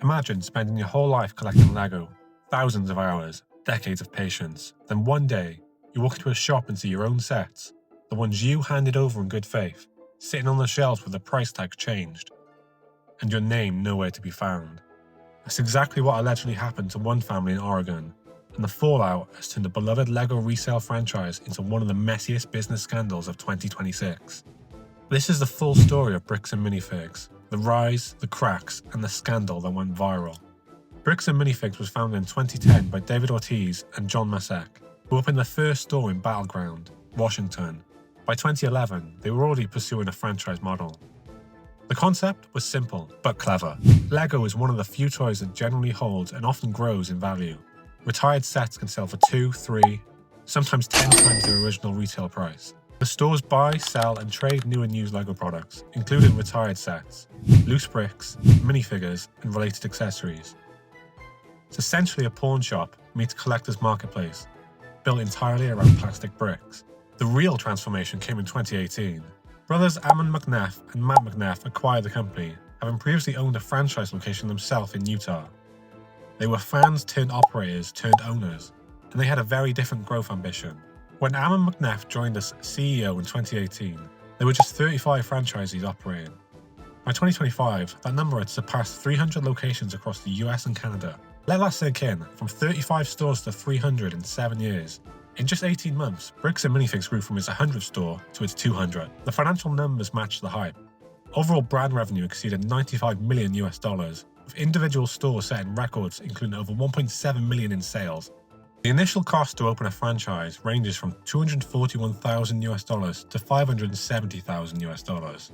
Imagine spending your whole life collecting Lego, thousands of hours, decades of patience. Then one day, you walk into a shop and see your own sets, the ones you handed over in good faith, sitting on the shelves with the price tag changed, and your name nowhere to be found. That's exactly what allegedly happened to one family in Oregon, and the fallout has turned the beloved Lego resale franchise into one of the messiest business scandals of 2026. This is the full story of Bricks Minifigs, the rise, the cracks, and the scandal that went viral. Bricks Minifigs was founded in 2010 by David Ortiz and John Masek, who opened their first store in Battleground, Washington. By 2011, they were already pursuing a franchise model. The concept was simple, but clever. Lego is one of the few toys that generally holds and often grows in value. Retired sets can sell for 2, 3, sometimes 10 times their original retail price. The stores buy, sell, and trade new and used Lego products, including retired sets, loose bricks, minifigures, and related accessories. It's essentially a pawn shop meets collector's marketplace, built entirely around plastic bricks. The real transformation came in 2018. Brothers Ammon McNeff and Matt McNeff acquired the company, having previously owned a franchise location themselves in Utah. They were fans turned operators turned owners, and they had a very different growth ambition. When Ammon McNeff joined as CEO in 2018, there were just 35 franchisees operating. By 2025, that number had surpassed 300 locations across the US and Canada. Let that sink in, from 35 stores to 300 in 7 years. In just 18 months, Bricks Minifigs grew from its 100th store to its 200. The financial numbers matched the hype. Overall brand revenue exceeded $95 million, with individual stores setting records including over $1.7 million in sales. The initial cost to open a franchise ranges from $241,000 to $570,000.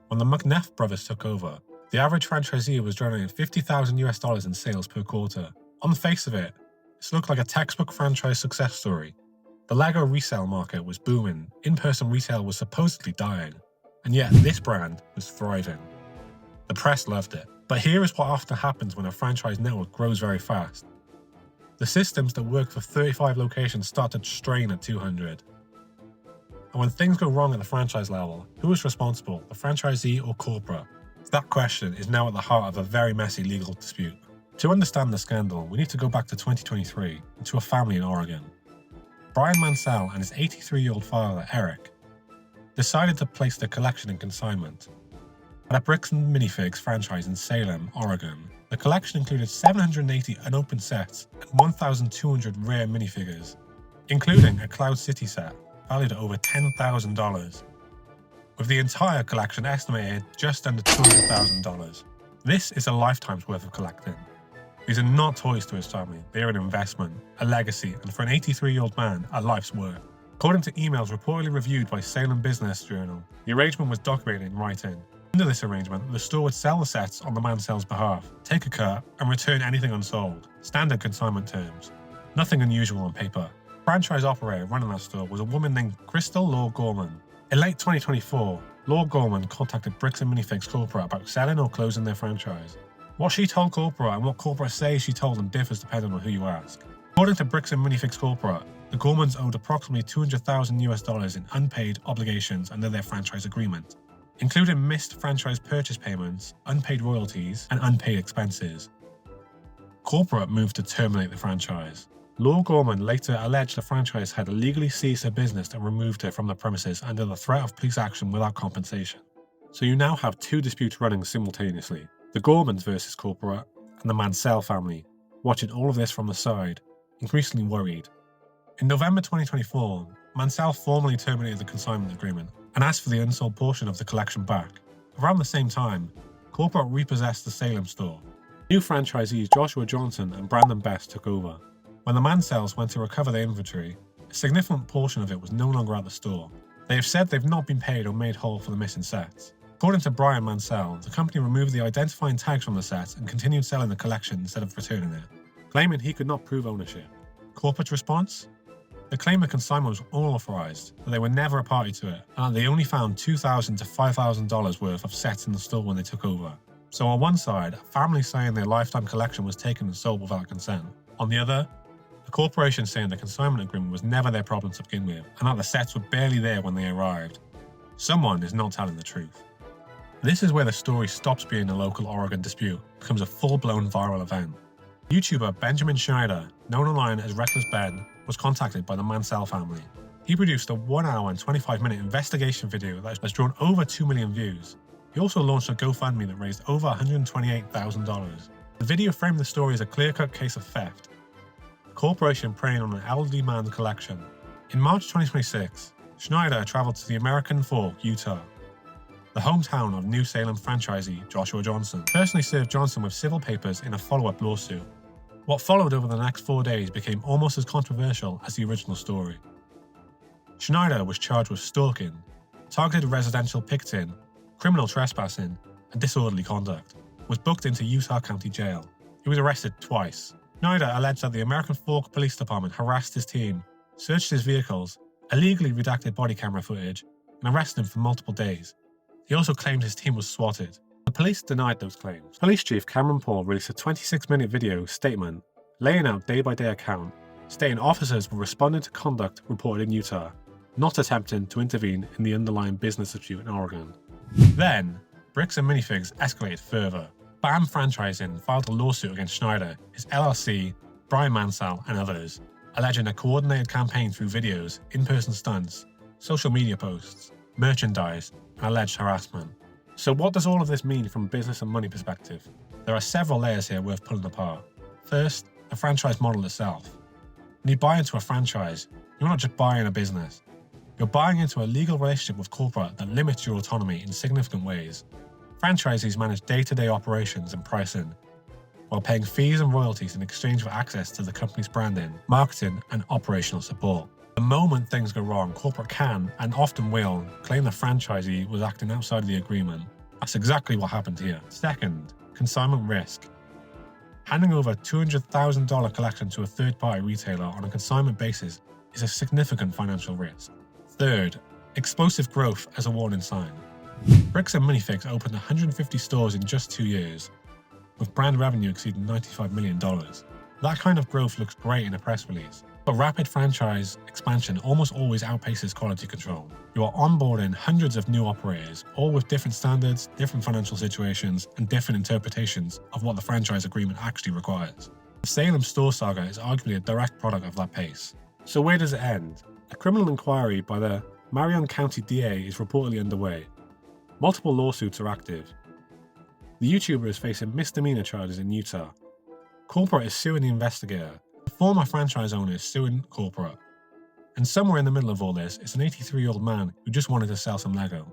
When the McNeff brothers took over, the average franchisee was generating $50,000 in sales per quarter. On the face of it, this looked like a textbook franchise success story. The Lego resale market was booming, in-person retail was supposedly dying, and yet this brand was thriving. The press loved it, but here is what often happens when a franchise network grows very fast. The systems that work for 35 locations start to strain at 200. And when things go wrong at the franchise level, who is responsible, the franchisee or corporate? That question is now at the heart of a very messy legal dispute. To understand the scandal, we need to go back to 2023 and to a family in Oregon. Brian Mansell and his 83-year-old father, Eric, decided to place their collection in consignment. At a Bricks Minifigs franchise in Salem, Oregon, the collection included 780 unopened sets and 1,200 rare minifigures, including a Cloud City set valued at over $10,000, with the entire collection estimated just under $200,000. This is a lifetime's worth of collecting. These are not toys to his family, they are an investment, a legacy, and for an 83-year-old man, a life's work. According to emails reportedly reviewed by Salem Business Journal, the arrangement was documented in writing. Under this arrangement, the store would sell the sets on the Mansell's behalf, take a cut, and return anything unsold. Standard consignment terms. Nothing unusual on paper. Franchise operator running that store was a woman named Crystal Law Gorman. In late 2024, Law Gorman contacted Bricks Minifigs corporate about selling or closing their franchise. What she told corporate and what corporate says she told them differs depending on who you ask. According to Bricks Minifigs corporate, the Gormans owed approximately $200,000 in unpaid obligations under their franchise agreement, including missed franchise purchase payments, unpaid royalties, and unpaid expenses. Corporate moved to terminate the franchise. Law Gorman later alleged the franchise had illegally seized her business and removed her from the premises under the threat of police action without compensation. So you now have two disputes running simultaneously. The Gormans versus corporate, and the Mansell family, watching all of this from the side, increasingly worried. In November 2024, Mansell formally terminated the consignment agreement and asked for the unsold portion of the collection back. Around the same time, corporate repossessed the Salem store. New franchisees Joshua Johnson and Brandon Best took over. When the Mansells went to recover their inventory, a significant portion of it was no longer at the store. They have said they've not been paid or made whole for the missing sets. According to Brian Mansell, the company removed the identifying tags from the sets and continued selling the collection instead of returning it, claiming he could not prove ownership. Corporate response? They claim the consignment was unauthorized, that they were never a party to it, and that they only found $2,000 to $5,000 worth of sets in the store when they took over. So on one side, a family saying their lifetime collection was taken and sold without consent. On the other, the corporation saying the consignment agreement was never their problem to begin with, and that the sets were barely there when they arrived. Someone is not telling the truth. This is where the story stops being a local Oregon dispute, becomes a full-blown viral event. YouTuber Benjamin Schneider, known online as Reckless Ben, was contacted by the Mansell family. He produced a 1 hour and 25-minute investigation video that has drawn over 2 million views. He also launched a GoFundMe that raised over $128,000. The video framed the story as a clear-cut case of theft, a corporation preying on an elderly man's collection. In March 2026, Schneider traveled to the American Fork, Utah, the hometown of New Salem franchisee Joshua Johnson, personally served Johnson with civil papers in a follow-up lawsuit. What followed over the next 4 days became almost as controversial as the original story. Schneider was charged with stalking, targeted residential picketing, criminal trespassing, and disorderly conduct, was booked into Utah County Jail. He was arrested twice. Schneider alleged that the American Fork Police Department harassed his team, searched his vehicles, illegally redacted body camera footage, and arrested him for multiple days. He also claimed his team was swatted. The police denied those claims. Police Chief Cameron Paul released a 26-minute video statement laying out day-by-day account, stating officers were responding to conduct reported in Utah, not attempting to intervene in the underlying business dispute in Oregon. Then, Bricks Minifigs escalated further. BAM Franchising filed a lawsuit against Schneider, his LLC, Brian Mansell, and others, alleging a coordinated campaign through videos, in-person stunts, social media posts, merchandise, and alleged harassment. So what does all of this mean from a business and money perspective? There are several layers here worth pulling apart. First, the franchise model itself. When you buy into a franchise, you're not just buying a business. You're buying into a legal relationship with corporate that limits your autonomy in significant ways. Franchisees manage day-to-day operations and pricing, while paying fees and royalties in exchange for access to the company's branding, marketing, and operational support. The moment things go wrong, corporate can, and often will, claim the franchisee was acting outside of the agreement. That's exactly what happened here. Second, consignment risk. Handing over a $200,000 collection to a third-party retailer on a consignment basis is a significant financial risk. Third, explosive growth as a warning sign. Bricks Minifigs opened 150 stores in just 2 years, with brand revenue exceeding $95 million. That kind of growth looks great in a press release, but rapid franchise expansion almost always outpaces quality control. You are onboarding hundreds of new operators, all with different standards, different financial situations, and different interpretations of what the franchise agreement actually requires. The Salem store saga is arguably a direct product of that pace. So where does it end? A criminal inquiry by the Marion County DA is reportedly underway. Multiple lawsuits are active. The YouTuber is facing misdemeanor charges in Utah. Corporate is suing the investigator. The former franchise owner is suing corporate. And somewhere in the middle of all this is an 83-year-old man who just wanted to sell some Lego.